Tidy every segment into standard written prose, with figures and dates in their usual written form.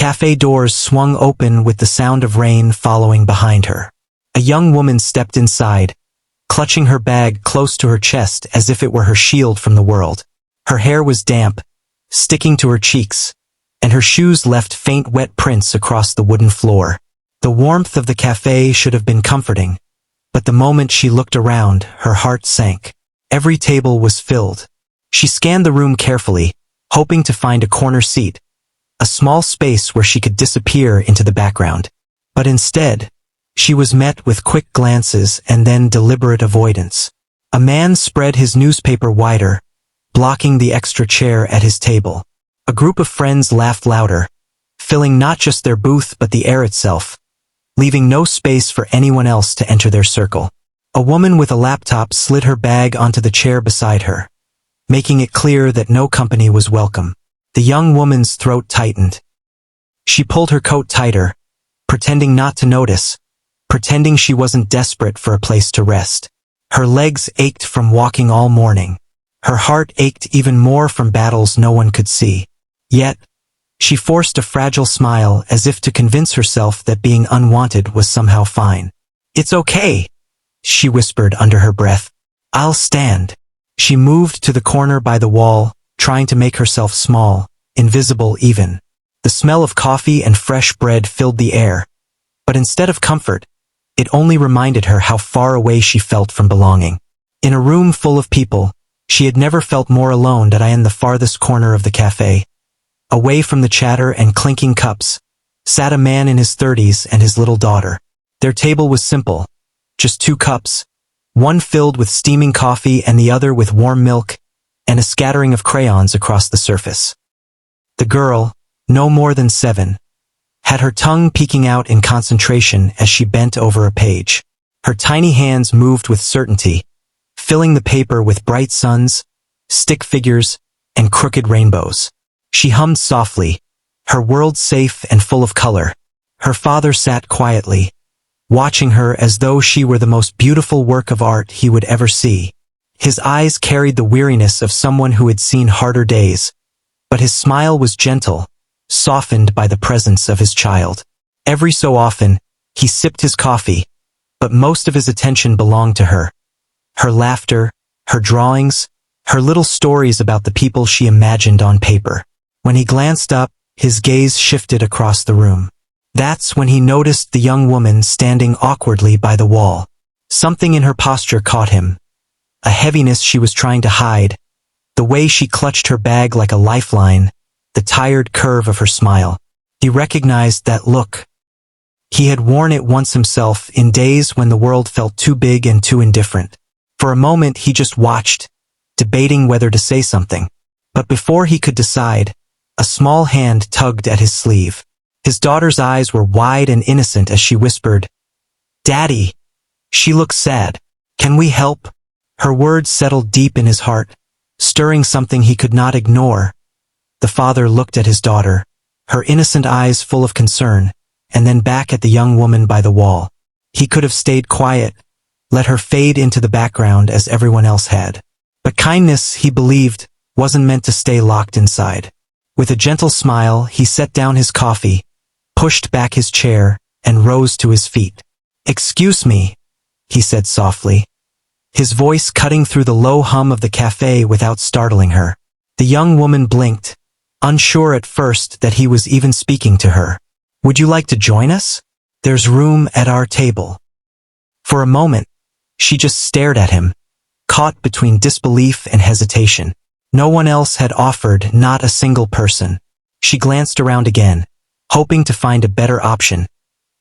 cafe doors swung open with the sound of rain following behind her. A young woman stepped inside, clutching her bag close to her chest as if it were her shield from the world. Her hair was damp, sticking to her cheeks, and her shoes left faint wet prints across the wooden floor. The warmth of the cafe should have been comforting, but the moment she looked around, her heart sank. Every table was filled. She scanned the room carefully, hoping to find a corner seat, a small space where she could disappear into the background. But instead, she was met with quick glances and then deliberate avoidance. A man spread his newspaper wider, blocking the extra chair at his table. A group of friends laughed louder, filling not just their booth but the air itself, leaving no space for anyone else to enter their circle. A woman with a laptop slid her bag onto the chair beside her, making it clear that no company was welcome. The young woman's throat tightened. She pulled her coat tighter, pretending not to notice, pretending she wasn't desperate for a place to rest. Her legs ached from walking all morning. Her heart ached even more from battles no one could see. Yet, she forced a fragile smile as if to convince herself that being unwanted was somehow fine. "It's okay," she whispered under her breath. "I'll stand." She moved to the corner by the wall, trying to make herself small, invisible even. The smell of coffee and fresh bread filled the air, but instead of comfort, it only reminded her how far away she felt from belonging. In a room full of people, she had never felt more alone than in the farthest corner of the cafe. Away from the chatter and clinking cups, sat a man in his 30s and his little daughter. Their table was simple, just 2 cups, one filled with steaming coffee and the other with warm milk, and a scattering of crayons across the surface. The girl, no more than 7, had her tongue peeking out in concentration as she bent over a page. Her tiny hands moved with certainty, filling the paper with bright suns, stick figures, and crooked rainbows. She hummed softly, her world safe and full of color. Her father sat quietly, watching her as though she were the most beautiful work of art he would ever see. His eyes carried the weariness of someone who had seen harder days, but his smile was gentle, softened by the presence of his child. Every so often, he sipped his coffee, but most of his attention belonged to her. Her laughter, her drawings, her little stories about the people she imagined on paper. When he glanced up, his gaze shifted across the room. That's when he noticed the young woman standing awkwardly by the wall. Something in her posture caught him. A heaviness she was trying to hide, the way she clutched her bag like a lifeline, the tired curve of her smile. He recognized that look. He had worn it once himself in days when the world felt too big and too indifferent. For a moment he just watched, debating whether to say something. But before he could decide, a small hand tugged at his sleeve. His daughter's eyes were wide and innocent as she whispered, "Daddy." She looked sad. "Can we help?" Her words settled deep in his heart, stirring something he could not ignore. The father looked at his daughter, her innocent eyes full of concern, and then back at the young woman by the wall. He could have stayed quiet, let her fade into the background as everyone else had. But kindness, he believed, wasn't meant to stay locked inside. With a gentle smile, he set down his coffee, pushed back his chair, and rose to his feet. "Excuse me," he said softly, his voice cutting through the low hum of the cafe without startling her. The young woman blinked, unsure at first that he was even speaking to her. "Would you like to join us? There's room at our table." For a moment, she just stared at him, caught between disbelief and hesitation. No one else had offered, not a single person. She glanced around again, hoping to find a better option,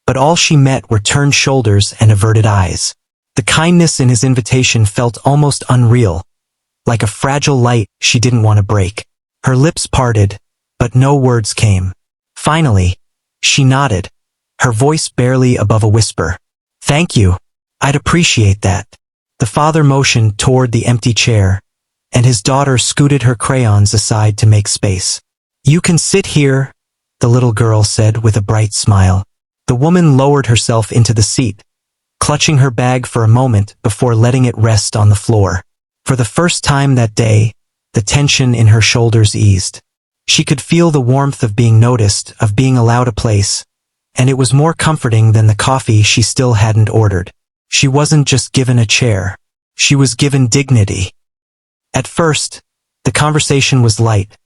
but all she met were turned shoulders and averted eyes. The kindness in his invitation felt almost unreal, like a fragile light she didn't want to break. Her lips parted, but no words came. Finally, she nodded, her voice barely above a whisper. "Thank you. I'd appreciate that." The father motioned toward the empty chair, and his daughter scooted her crayons aside to make space. "You can sit here," the little girl said with a bright smile. The woman lowered herself into the seat, clutching her bag for a moment before letting it rest on the floor. For the first time that day, the tension in her shoulders eased. She could feel the warmth of being noticed, of being allowed a place, and it was more comforting than the coffee she still hadn't ordered. She wasn't just given a chair. She was given dignity. At first, the conversation was light,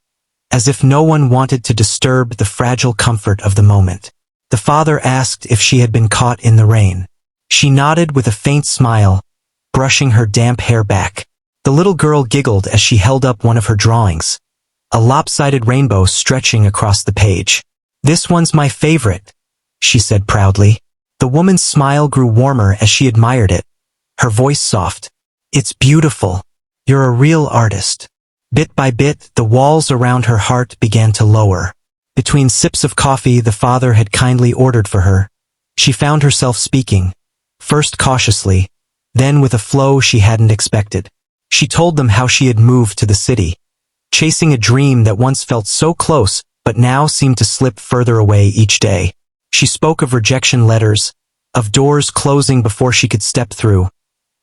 as if no one wanted to disturb the fragile comfort of the moment. The father asked if she had been caught in the rain. She nodded with a faint smile, brushing her damp hair back. The little girl giggled as she held up one of her drawings, a lopsided rainbow stretching across the page. "This one's my favorite," she said proudly. The woman's smile grew warmer as she admired it, her voice soft. "It's beautiful. You're a real artist." Bit by bit, the walls around her heart began to lower. Between sips of coffee the father had kindly ordered for her, she found herself speaking, first cautiously, then with a flow she hadn't expected. She told them how she had moved to the city, chasing a dream that once felt so close but now seemed to slip further away each day. She spoke of rejection letters, of doors closing before she could step through,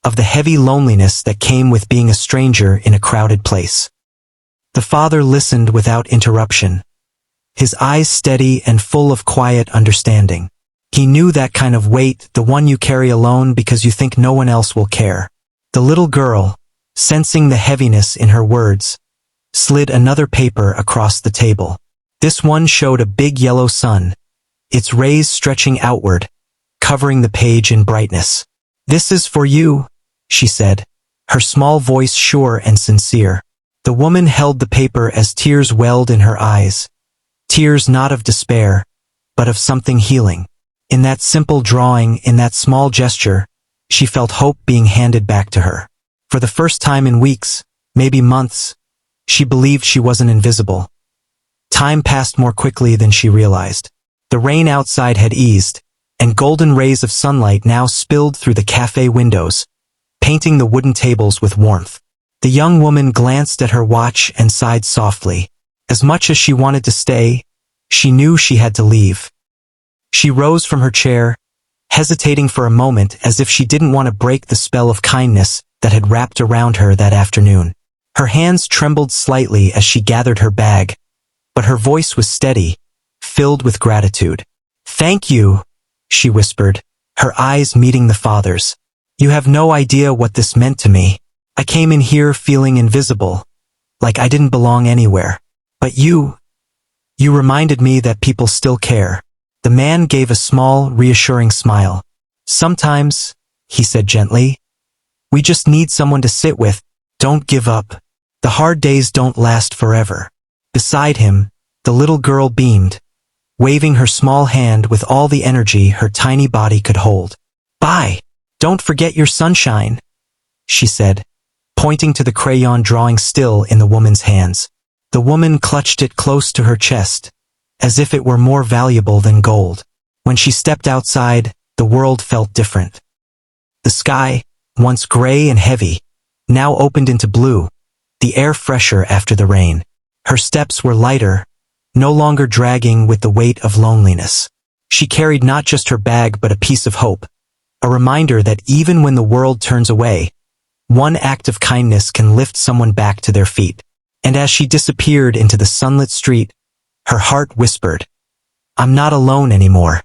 of the heavy loneliness that came with being a stranger in a crowded place. The father listened without interruption, his eyes steady and full of quiet understanding. He knew that kind of weight, the one you carry alone because you think no one else will care. The little girl, sensing the heaviness in her words, slid another paper across the table. This one showed a big yellow sun, its rays stretching outward, covering the page in brightness. "This is for you," she said, her small voice sure and sincere. The woman held the paper as tears welled in her eyes, tears not of despair, but of something healing. In that simple drawing, in that small gesture, she felt hope being handed back to her. For the first time in weeks, maybe months, she believed she wasn't invisible. Time passed more quickly than she realized. The rain outside had eased, and golden rays of sunlight now spilled through the cafe windows, painting the wooden tables with warmth. The young woman glanced at her watch and sighed softly. As much as she wanted to stay, she knew she had to leave. She rose from her chair, hesitating for a moment as if she didn't want to break the spell of kindness that had wrapped around her that afternoon. Her hands trembled slightly as she gathered her bag, but her voice was steady, filled with gratitude. "Thank you," she whispered, her eyes meeting the father's. "You have no idea what this meant to me. I came in here feeling invisible, like I didn't belong anywhere. But you reminded me that people still care." The man gave a small, reassuring smile. "Sometimes," he said gently, "we just need someone to sit with. Don't give up. The hard days don't last forever." Beside him, the little girl beamed, waving her small hand with all the energy her tiny body could hold. "Bye. Don't forget your sunshine," she said, pointing to the crayon drawing still in the woman's hands. The woman clutched it close to her chest, as if it were more valuable than gold. When she stepped outside, the world felt different. The sky, once gray and heavy, now opened into blue, the air fresher after the rain. Her steps were lighter, no longer dragging with the weight of loneliness. She carried not just her bag but a piece of hope, a reminder that even when the world turns away, one act of kindness can lift someone back to their feet. And as she disappeared into the sunlit street, her heart whispered, "I'm not alone anymore."